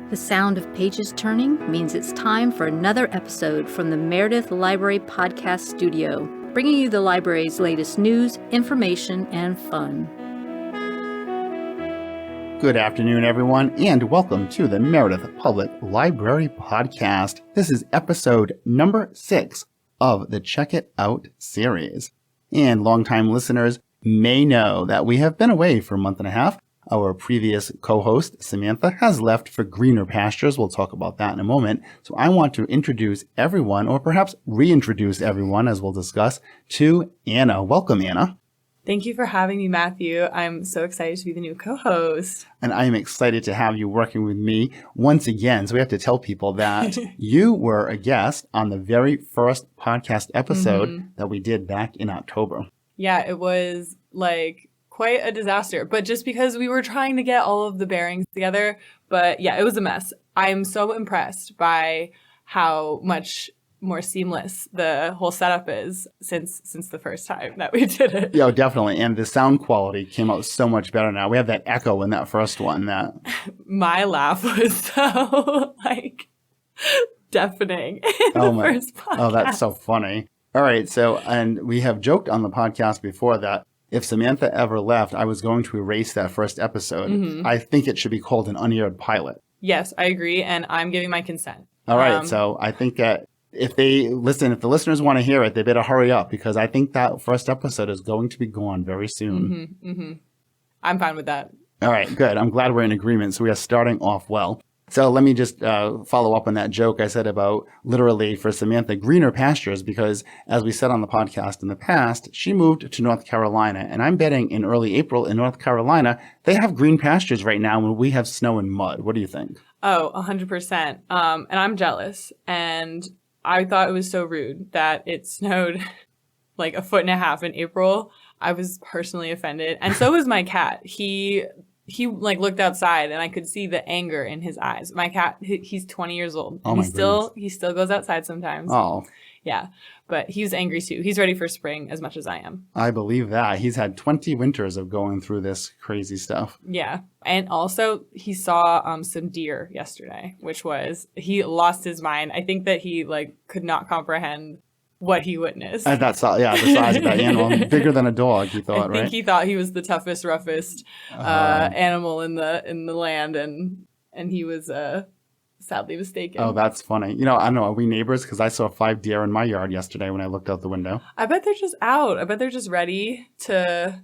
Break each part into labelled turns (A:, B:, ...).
A: The sound of pages turning means it's time for another episode from the Meredith Library Podcast Studio, bringing you the library's latest news, information, and fun.
B: Good afternoon, everyone, and welcome to the Meredith Public Library Podcast. This is episode number 6 of the Check It Out series. And longtime listeners may know that we have been away for a month and a half. Our previous co-host, Samantha, has left for greener pastures. We'll talk about that in a moment. So I want to introduce everyone, or perhaps reintroduce everyone, as we'll discuss, to Anna. Welcome, Anna.
C: Thank you for having me, Matthew. I'm so excited to be the new co-host.
B: And I am excited to have you working with me once again. So we have to tell people that you were a guest on the very first podcast episode that we did back in October.
C: Yeah, it was quite a disaster, but just because we were trying to get all of the bearings together. But yeah, it was a mess. I'm so impressed by how much more seamless the whole setup is since the first time that we did it.
B: Yeah, definitely. And the sound quality came out so much better now. We have that echo in that first one. That
C: my laugh was so deafening in the first podcast.
B: Oh, that's so funny. All right. So, and we have joked on the podcast before that if Samantha ever left, I was going to erase that first episode. I think it should be called an unaired pilot.
C: Yes, I agree. And I'm giving my consent.
B: All right. So I think that if the listeners want to hear it, they better hurry up because I think that first episode is going to be gone very soon.
C: I'm fine with that.
B: All right, good. I'm glad we're in agreement. So we are starting off well. So let me just follow up on that joke I said about literally for Samantha, greener pastures, because as we said on the podcast in the past, she moved to North Carolina. And I'm betting in early April in North Carolina, they have green pastures right now when we have snow and mud. What do you think?
C: Oh, 100%. And I'm jealous. And I thought it was so rude that it snowed like a foot and a half in April. I was personally offended. And so was my cat. He looked outside and I could see the anger in his eyes. My cat, he's 20 years old.
B: Oh,
C: he still goes outside sometimes.
B: Oh.
C: Yeah. But he's angry too. He's ready for spring as much as I am.
B: I believe that. He's had 20 winters of going through this crazy stuff.
C: Yeah. And also he saw some deer yesterday, he lost his mind. I think that he could not comprehend what he witnessed.
B: The size of that animal. Bigger than a dog, he thought, right?
C: I think he thought he was the toughest, roughest animal in the land, and he was sadly mistaken.
B: Oh, that's funny. I don't know, are we neighbors? Because I saw 5 deer in my yard yesterday when I looked out the window.
C: I bet they're just out. I bet they're just ready to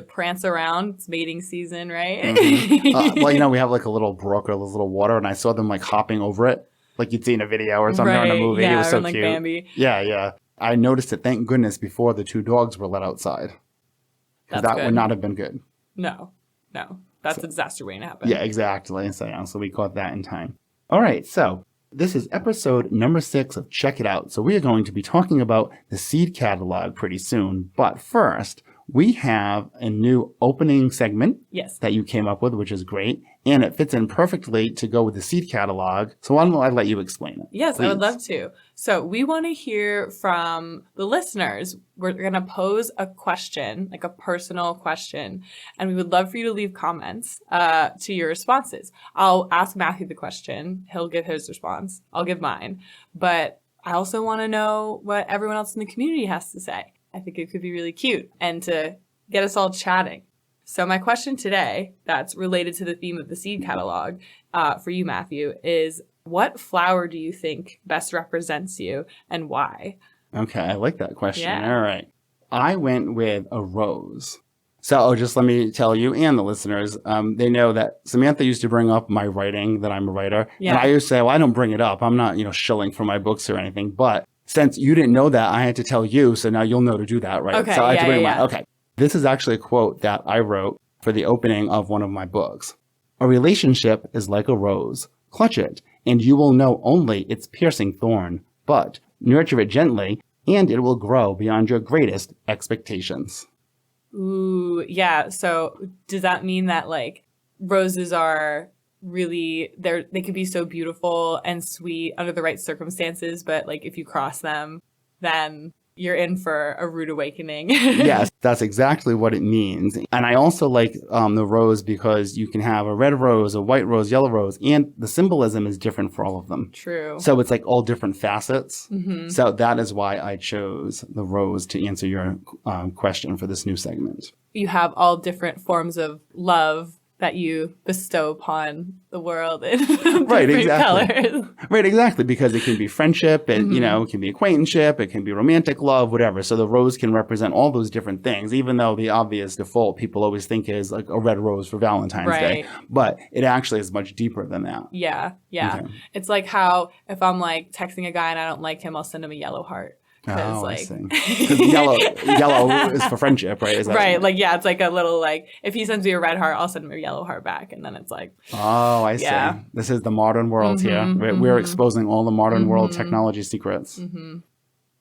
C: prance around. It's mating season, right?
B: We have a little brook or a little water, and I saw them hopping over it. Like you'd see in a video or something or in a movie.
C: Yeah,
B: it was so
C: cute.
B: Bambi. Yeah. I noticed it, thank goodness, before the 2 dogs were let outside. Because that would not have been good.
C: No. That's a disaster waiting to happen.
B: Yeah, exactly. So we caught that in time. All right, so this is episode number 6 of Check It Out. So we are going to be talking about the seed catalog pretty soon. But first, we have a new opening segment that you came up with, which is great. And it fits in perfectly to go with the seed catalog. So why don't I let you explain it?
C: Yes,
B: please?
C: I would love to. So we want to hear from the listeners. We're going to pose a question, a personal question. And we would love for you to leave comments to your responses. I'll ask Matthew the question. He'll give his response. I'll give mine. But I also want to know what everyone else in the community has to say. I think it could be really cute and to get us all chatting. So my question today that's related to the theme of the seed catalog for you, Matthew, is what flower do you think best represents you and why?
B: Okay, I like that question.
C: Yeah.
B: All right. I went with a rose. So just let me tell you and the listeners, they know that Samantha used to bring up my writing, that I'm a writer. Yeah. And I used to say, well, I don't bring it up. I'm not, shilling for my books or anything. But since you didn't know that, I had to tell you. So now you'll know to do that, right?
C: Okay,
B: so I had to bring
C: yeah.
B: Okay. This is actually a quote that I wrote for the opening of one of my books. A relationship is like a rose. Clutch it, and you will know only its piercing thorn. But nurture it gently, and it will grow beyond your greatest expectations.
C: Ooh, yeah. So does that mean that roses are really, they can be so beautiful and sweet under the right circumstances, but if you cross them, then you're in for a rude awakening.
B: Yes, that's exactly what it means. And I also like the rose because you can have a red rose, a white rose, yellow rose, and the symbolism is different for all of them.
C: True.
B: So it's like all different facets.
C: Mm-hmm.
B: So that is why I chose the rose to answer your question for this new segment.
C: You have all different forms of love that you bestow upon the world in
B: Right,
C: different
B: exactly.
C: colors.
B: Right, exactly, because it can be friendship, and it can be acquaintanceship, it can be romantic love, whatever. So the rose can represent all those different things, even though the obvious default people always think is like a red rose for Valentine's Day. But it actually is much deeper than that.
C: Yeah. Okay. It's like how if I'm like texting a guy and I don't like him, I'll send him a yellow heart.
B: Oh, I see. Because yellow is for friendship, right? Is that
C: right. Like, yeah, it's like a little like, if he sends me a red heart, I'll send him a yellow heart back. And then it's like.
B: Oh, I see. This is the modern world here. We're exposing all the modern world technology secrets. And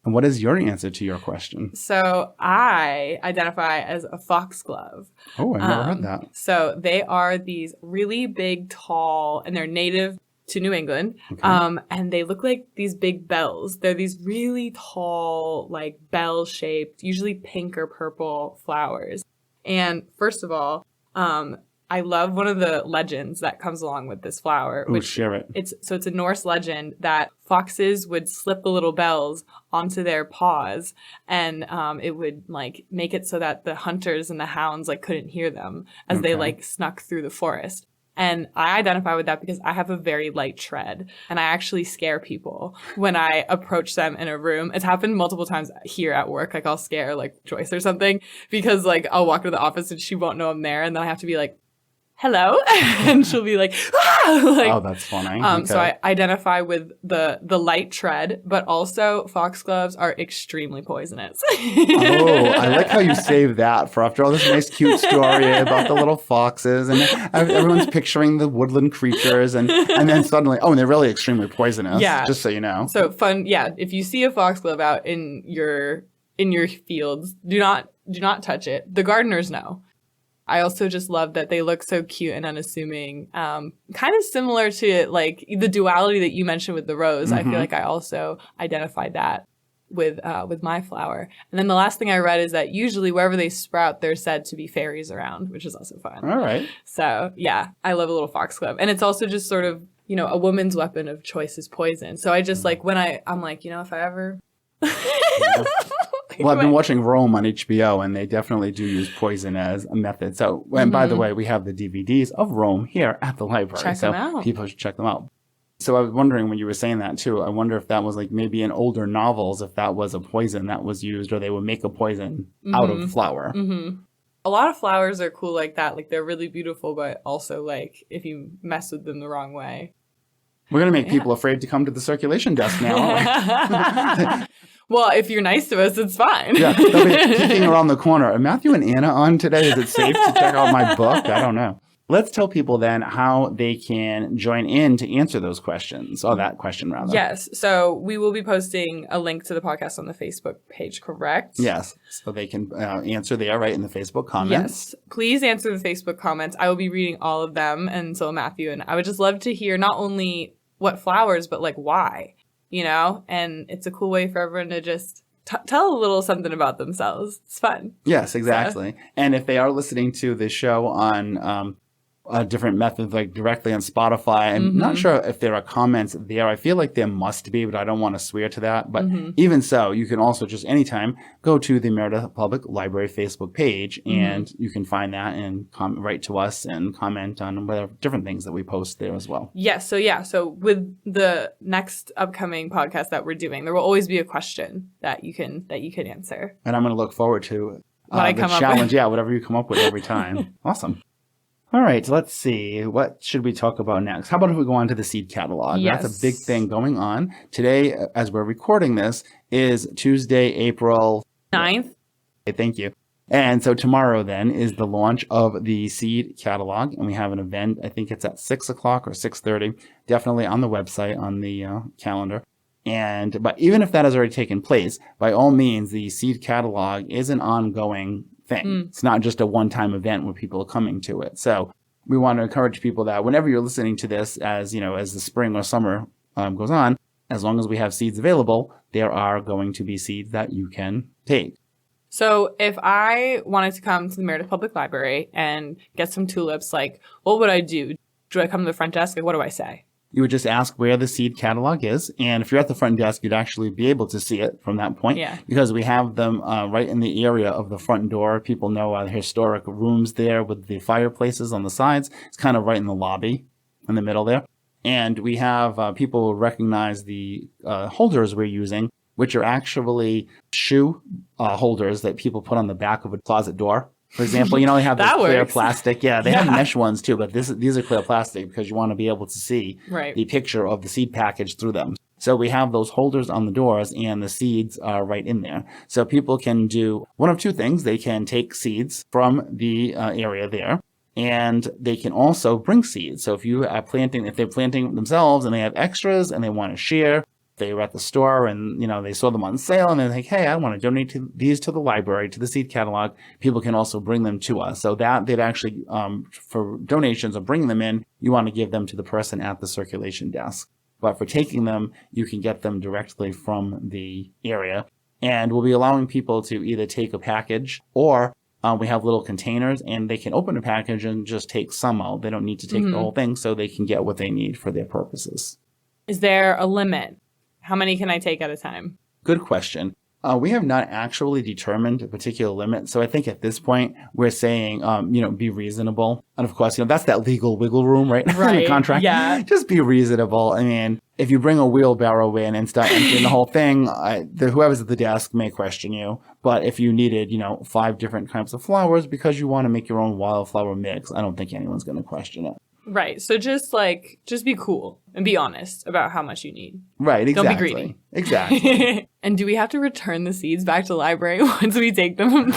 B: what is your answer to your question?
C: So I identify as a foxglove.
B: Oh, I've never heard that.
C: So they are these really big, tall, and they're native to New England. And they look like these big bells. They're these really tall, like bell-shaped, usually pink or purple flowers. And first of all, I love one of the legends that comes along with this flower.
B: Share it.
C: It's a Norse legend that foxes would slip the little bells onto their paws, and it would like make it so that the hunters and the hounds like couldn't hear them as they like snuck through the forest. And I identify with that because I have a very light tread and I actually scare people when I approach them in a room. It's happened multiple times here at work. Like I'll scare like Joyce or something because like I'll walk to the office and she won't know I'm there. And then I have to be like, hello. And she'll be like, ah! Like,
B: oh, that's funny.
C: So I identify with the light tread, but also foxgloves are extremely poisonous.
B: Oh, I like how you saved that for after all this nice cute story about the little foxes and everyone's picturing the woodland creatures and then suddenly, and they're really extremely poisonous.
C: Yeah.
B: Just so you know.
C: So fun. Yeah. If you see a foxglove out in your fields, do not touch it. The gardeners know. I also just love that they look so cute and unassuming. Kind of similar to like the duality that you mentioned with the rose. I feel like I also identified that with my flower. And then the last thing I read is that usually wherever they sprout, they're said to be fairies around, which is also fun.
B: All right.
C: So yeah, I love a little foxglove. And it's also just sort of, a woman's weapon of choice is poison. So I just like when I'm like, if I ever...
B: Well, I've been watching Rome on HBO, and they definitely do use poison as a method. So, and by the way, we have the DVDs of Rome here at the library.
C: Check them out.
B: People should check them out. So I was wondering when you were saying that, too, I wonder if that was like maybe in older novels, if that was a poison that was used, or they would make a poison out of flour.
C: A lot of flowers are cool like that. Like, they're really beautiful, but also, like, if you mess with them the wrong way.
B: We're going to make people afraid to come to the circulation desk now.
C: Well, if you're nice to us, it's fine.
B: Yeah, they'll be peeking around the corner. Are Matthew and Anna on today? Is it safe to check out my book? I don't know. Let's tell people then how they can join in to answer those questions. Oh, that question, rather.
C: Yes. So we will be posting a link to the podcast on the Facebook page, correct?
B: Yes. So they can answer there, right, in the Facebook comments.
C: Yes. Please answer the Facebook comments. I will be reading all of them, and so Matthew. And I would just love to hear not only what flowers, but like why. And it's a cool way for everyone to just tell a little something about themselves. It's fun.
B: Yes, exactly. So. And if they are listening to the show on different methods, like directly on Spotify, I'm not sure if there are comments there. I feel like there must be, but I don't want to swear to that. But even so, you can also just anytime go to the Meredith Public Library Facebook page, and you can find that and write to us and comment on whatever different things that we post there as well.
C: Yes. So with the next upcoming podcast that we're doing, there will always be a question that you can answer.
B: And I'm going to look forward to
C: the
B: challenge. Yeah, whatever you come up with every time. Awesome. All right, let's see. What should we talk about next? How about if we go on to the seed catalog?
C: Yes.
B: That's a big thing going on. Today, as we're recording this, is Tuesday, April
C: 9th.
B: Okay, thank you. And so tomorrow, then, is the launch of the seed catalog. And we have an event. I think it's at 6 o'clock or 6:30. Definitely on the website, on the calendar. But even if that has already taken place, by all means, the seed catalog is an ongoing thing. It's not just a one-time event where people are coming to it. So we want to encourage people that whenever you're listening to this, as the spring or summer goes on, as long as we have seeds available, there are going to be seeds that you can take.
C: So if I wanted to come to the Meredith Public Library and get some tulips, like, what would I do? Do I come to the front desk? Like, what do I say?
B: You would just ask where the seed catalog is. And if you're at the front desk, you'd actually be able to see it from that point.
C: Yeah.
B: Because we have them right in the area of the front door. People know the historic rooms there with the fireplaces on the sides. It's kind of right in the lobby in the middle there. And we have people recognize the holders we're using, which are actually shoe holders that people put on the back of a closet door. For example, they have this clear plastic. Yeah, they have mesh ones too, but these are clear plastic because you want to be able to see the picture of the seed package through them. So we have those holders on the doors and the seeds are right in there. So people can do one of two things. They can take seeds from the area there, and they can also bring seeds. So if they're planting themselves and they have extras and they want to share, they were at the store and, they saw them on sale and they're like, hey, I want to donate these to the library, to the seed catalog. People can also bring them to us. So that they'd actually, for donations or bringing them in, you want to give them to the person at the circulation desk. But for taking them, you can get them directly from the area. And we'll be allowing people to either take a package or we have little containers and they can open a package and just take some out. They don't need to take the whole thing so they can get what they need for their purposes.
C: Is there a limit? How many can I take at a time?
B: Good question. We have not actually determined a particular limit. So I think at this point, we're saying, be reasonable. And of course, that's that legal wiggle room, right? In the contract.
C: Yeah.
B: Just be reasonable. I mean, if you bring a wheelbarrow in and start emptying the whole thing, whoever's at the desk may question you. But if you needed, 5 different kinds of flowers because you want to make your own wildflower mix, I don't think anyone's going to question it.
C: Right. So just be cool and be honest about how much you need.
B: Right. Exactly.
C: Don't be greedy.
B: Exactly.
C: And do we have to return the seeds back to the library once we take them?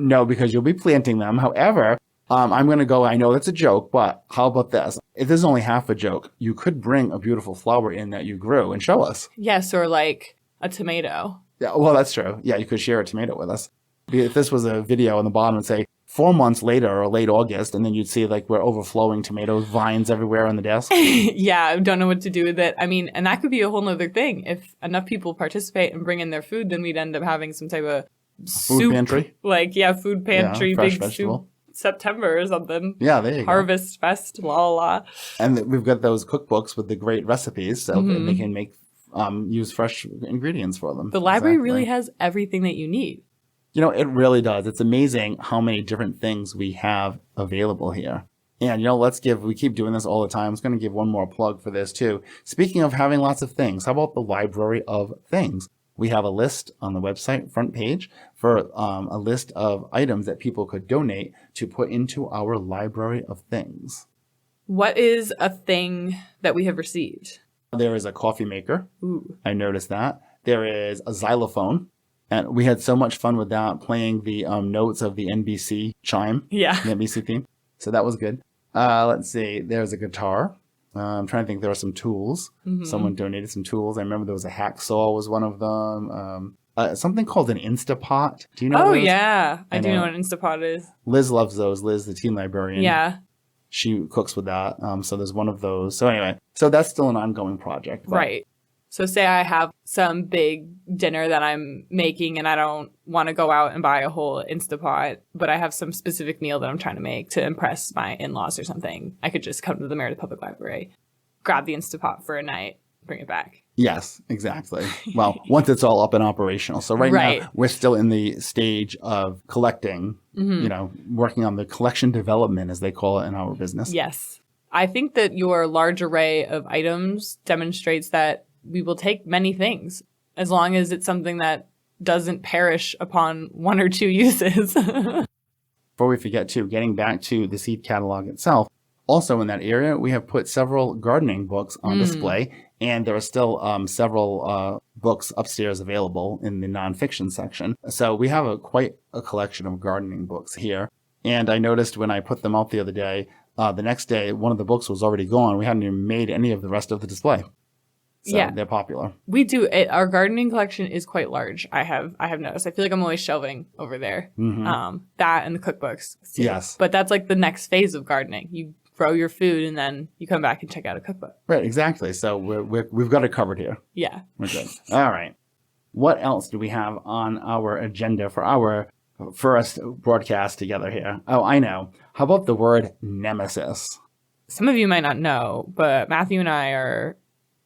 B: No, because you'll be planting them. However, I'm going to go, I know that's a joke, but how about this? If this is only half a joke, you could bring a beautiful flower in that you grew and show us.
C: Yes, or like a tomato.
B: Yeah, well, that's true. Yeah, you could share a tomato with us. If this was a video on the bottom and say, 4 months later or late August, and then you'd see we're overflowing tomato vines everywhere on the desk.
C: Yeah, I don't know what to do with it. I mean, and that could be a whole nother thing. If enough people participate and bring in their food, then we'd end up having some type of
B: food pantry.
C: Food pantry, big
B: vegetable.
C: soup September or something.
B: Yeah, there you
C: Harvest
B: go.
C: Fest, la la la.
B: And we've got those cookbooks with the great recipes, so they can make use fresh ingredients for them.
C: The library really has everything that you need.
B: It really does. It's amazing how many different things we have available here. And, we keep doing this all the time. I was going to give one more plug for this too. Speaking of having lots of things, how about the Library of Things? We have a list on the website front page for a list of items that people could donate to put into our Library of Things.
C: What is a thing that we have received?
B: There is a coffee maker.
C: Ooh.
B: I noticed that. There is a xylophone. And we had so much fun with that, playing the notes of the NBC chime. Yeah. The NBC theme. So that was good. Let's see. There's a guitar. I'm trying to think. There are some tools. Mm-hmm. Someone donated some tools. I remember there was a hacksaw was one of them. Something called an Instapot. Do you know those?
C: Yeah. I do know what an Instapot is.
B: Liz loves those. Liz, the teen librarian.
C: Yeah.
B: She cooks with that. So there's one of those. So anyway, so that's still an ongoing project.
C: Right. So say I have some big dinner that I'm making and I don't want to go out and buy a whole Instapot, but I have some specific meal that I'm trying to make to impress my in-laws or something. I could just come to the Meredith Public Library, grab the Instapot for a night, bring it back.
B: Yes, exactly. Well, once it's all up and operational. So right now we're still in the stage of collecting, working on the collection development, as they call it in our business.
C: Yes. I think that your large array of items demonstrates that we will take many things as long as it's something that doesn't perish upon 1 or 2 uses.
B: Before we forget too, getting back to the seed catalog itself, also in that area, we have put several gardening books on display, and there are still several books upstairs available in the nonfiction section. So we have quite a collection of gardening books here. And I noticed when I put them out the other day, the next day, one of the books was already gone. We hadn't even made any of the rest of the display. So they're popular.
C: We do. Our gardening collection is quite large. I have noticed. I feel like I'm always shelving over there. Mm-hmm. That and the cookbooks. Too.
B: Yes.
C: But that's like the next phase of gardening. You grow your food and then you come back and check out a cookbook.
B: Right, exactly. So we've got it covered here.
C: Yeah.
B: We're good. All right. what else do we have on our agenda for our first broadcast together here? Oh, I know. How about the word nemesis?
C: Some of you might not know, but Matthew and I are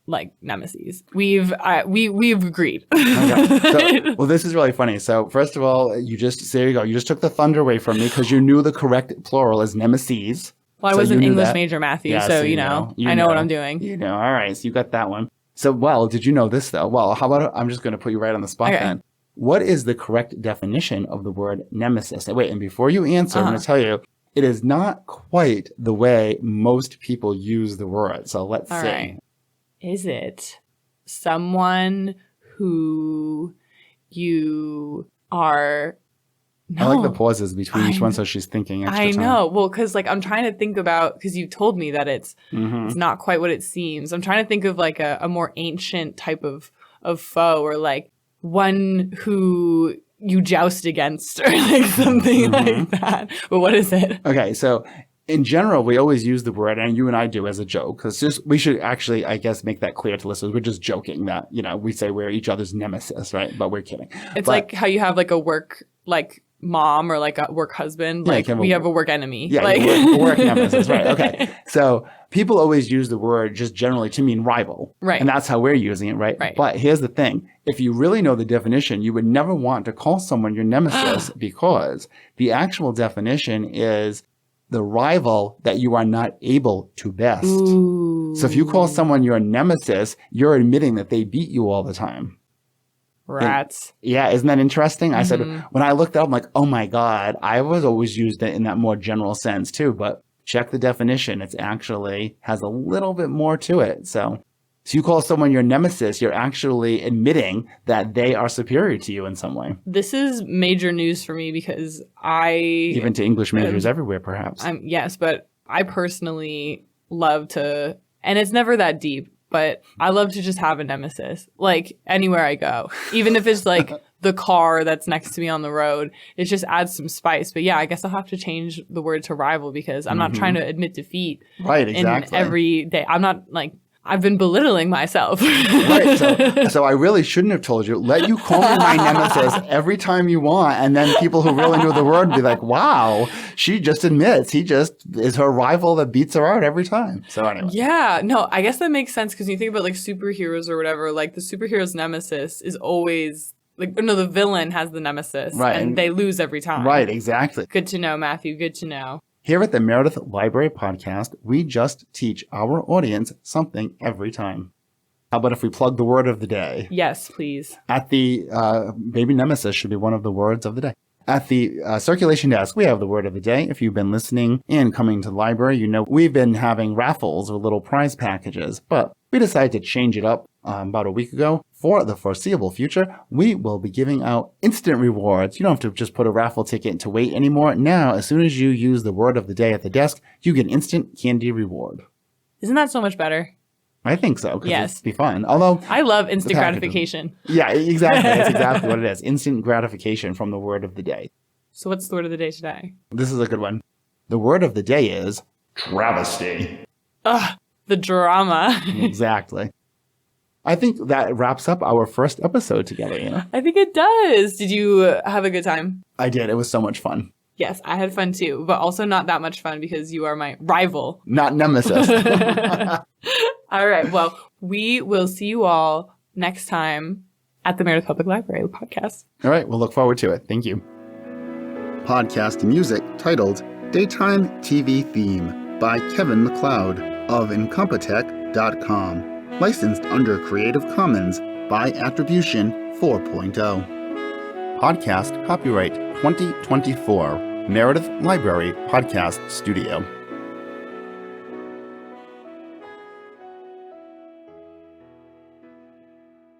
C: like nemesis. We've agreed.
B: Okay. Well, this is really funny. So first of all, there you go. You just took the thunder away from me because you knew the correct plural is nemesis.
C: Well, I was an English major, Matthew,
B: yeah,
C: so you know what I'm doing.
B: You know, all right. So you got that one. So, well, did you know this though? Well, how about I'm just going to put you right on the spot then. What is the correct definition of the word nemesis? Wait, and before you answer, I'm going to tell you, it is not quite the way most people use the word. So let's see.
C: Right. Is it someone who you are... No.
B: I like the pauses between each one, so she's thinking extra time.
C: I know. Well, because like I'm trying to think about, because you told me that it's not quite what it seems. I'm trying to think of like a more ancient type of foe, or like one who you joust against, or like something like that. But what is it?
B: Okay, so in general, we always use the word, and you and I do, as a joke, because we should actually, I guess, make that clear to listeners. We're just joking that, we say we're each other's nemesis, right? But we're kidding.
C: It's like how you have like a work, like, mom or like a work husband, like we have a work enemy.
B: Yeah,
C: like
B: work nemesis, right? Okay. So people always use the word just generally to mean rival.
C: Right.
B: And that's how we're using it, right?
C: Right.
B: But here's the thing. If you really know the definition, you would never want to call someone your nemesis because the actual definition is the rival that you are not able to best.
C: Ooh.
B: So if you call someone your nemesis, you're admitting that they beat you all the time.
C: Rats.
B: Yeah, isn't that interesting? I said, when I looked it up, I'm like, oh my God, I was always used it in that more general sense too, but check the definition. It's actually has a little bit more to it. So you call someone your nemesis, you're actually admitting that they are superior to you in some way.
C: This is major news for me because
B: even to English majors everywhere, perhaps.
C: Yes, but I personally love to, and it's never that deep, but I love to just have a nemesis, like anywhere I go, even if it's like the car that's next to me on the road. It just adds some spice. But yeah, I guess I'll have to change the word to rival because I'm not trying to admit defeat.
B: Right, exactly.
C: In every day. I'm not like, I've been belittling myself.
B: Right. So I really shouldn't have told you. Let you call me my nemesis every time you want. And then people who really know the word be like, wow, she just admits he just is her rival that beats her out every time. So anyway.
C: Yeah. No, I guess that makes sense because you think about like superheroes or whatever, like the superhero's nemesis is always like, no, the villain has the nemesis.
B: Right.
C: And they lose every time.
B: Right. Exactly.
C: Good to know, Matthew. Good to know.
B: Here at the Meredith Library Podcast, we just teach our audience something every time. How about if we plug the word of the day?
C: Yes, please.
B: At the maybe nemesis should be one of the words of the day. At the circulation desk, we have the word of the day. If you've been listening and coming to the library, you know we've been having raffles or little prize packages, but we decided to change it up about a week ago. For the foreseeable future, we will be giving out instant rewards. You don't have to just put a raffle ticket to wait anymore. Now, as soon as you use the word of the day at the desk, you get instant candy reward.
C: Isn't that so much better?
B: I think so, because
C: yes.
B: it'd be fun. Although
C: I love instant gratification.
B: Yeah, exactly. That's exactly what it is. Instant gratification from the word of the day.
C: So what's the word of the day today?
B: This is a good one. The word of the day is travesty.
C: Ugh, the drama.
B: Exactly. I think that wraps up our first episode together, you know?
C: I think it does. Did you have a good time?
B: I did. It was so much fun.
C: Yes, I had fun too, but also not that much fun because you are my rival.
B: Not nemesis.
C: All right. Well, we will see you all next time at the Meredith Public Library podcast.
B: All right. We'll look forward to it. Thank you. Podcast music titled Daytime TV Theme by Kevin MacLeod of Incompetech.com. Licensed under Creative Commons by Attribution 4.0. Podcast copyright 2024. Meredith Library Podcast Studio.